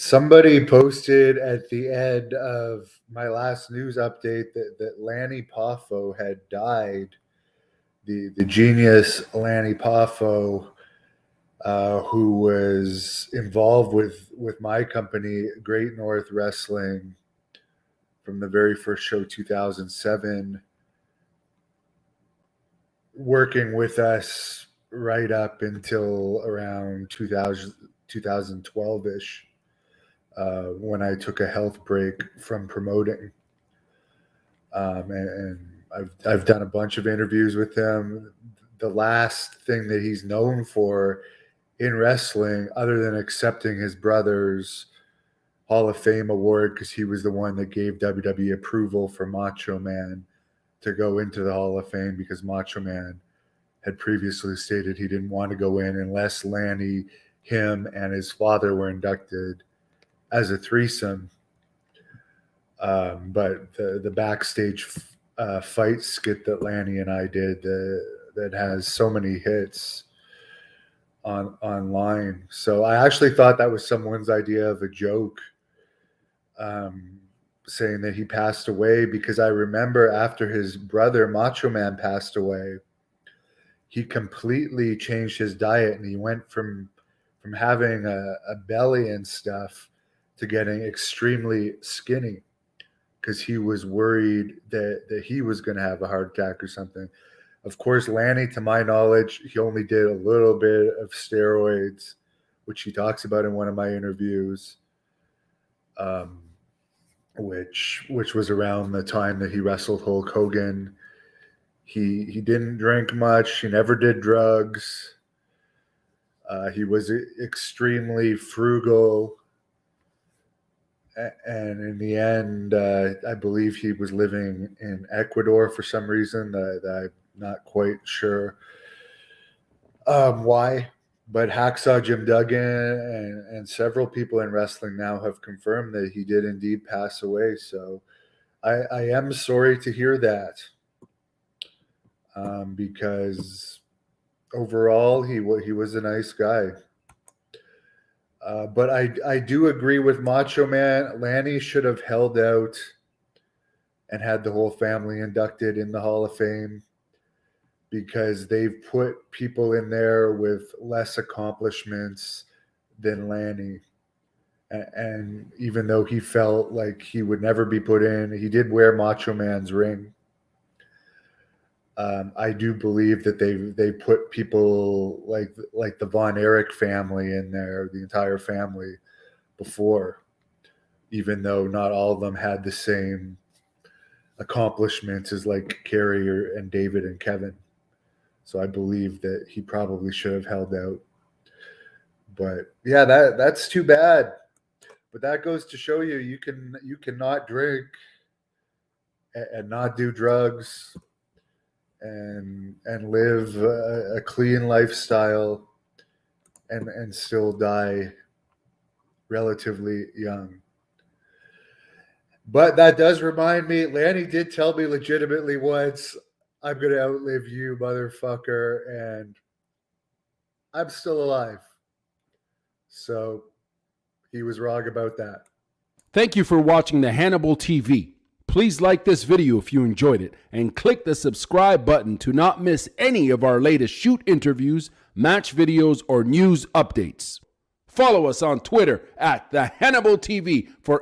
Somebody posted at the end of my last news update that Lanny Poffo had died. The genius Lanny Poffo, who was involved with my company, Great North Wrestling, from the very first show, 2007, working with us right up until around 2012-ish. When I took a health break from promoting. And I've done a bunch of interviews with him. The last thing that he's known for in wrestling, other than accepting his brother's Hall of Fame award, because he was the one that gave WWE approval for Macho Man to go into the Hall of Fame, because Macho Man had previously stated he didn't want to go in unless Lanny, him, and his father were inducted as a threesome. But the backstage fight skit that Lanny and I did that has so many hits online. So I actually thought that was someone's idea of a joke, saying that he passed away, because I remember after his brother Macho Man passed away, he completely changed his diet, and he went from having a belly and stuff to getting extremely skinny, because he was worried that he was going to have a heart attack or something. Of course, Lanny, to my knowledge, he only did a little bit of steroids, which he talks about in one of my interviews, which was around the time that he wrestled Hulk Hogan. He didn't drink much. He never did drugs. He was extremely frugal. And in the end, I believe he was living in Ecuador for some reason that I'm not quite sure why. But Hacksaw Jim Duggan and several people in wrestling now have confirmed that he did indeed pass away. So I am sorry to hear that, because overall he was a nice guy. But I do agree with Macho Man. Lanny should have held out and had the whole family inducted in the Hall of Fame, because they've put people in there with less accomplishments than Lanny. And even though he felt like he would never be put in, he did wear Macho Man's ring. I do believe that they put people like the Von Erich family in there, the entire family, before, even though not all of them had the same accomplishments as like Kerry and David and Kevin. So I believe that he probably should have held out. But yeah, that's too bad. But that goes to show you cannot drink and not do drugs and live a clean lifestyle and still die relatively young. But that does remind me, Lanny did tell me legitimately once, I'm going to outlive you, motherfucker, and I'm still alive. So he was wrong about that. Thank you for watching the Hannibal TV. Please like this video if you enjoyed it, and click the subscribe button to not miss any of our latest shoot interviews, match videos, or news updates. Follow us on Twitter at the Hannibal TV for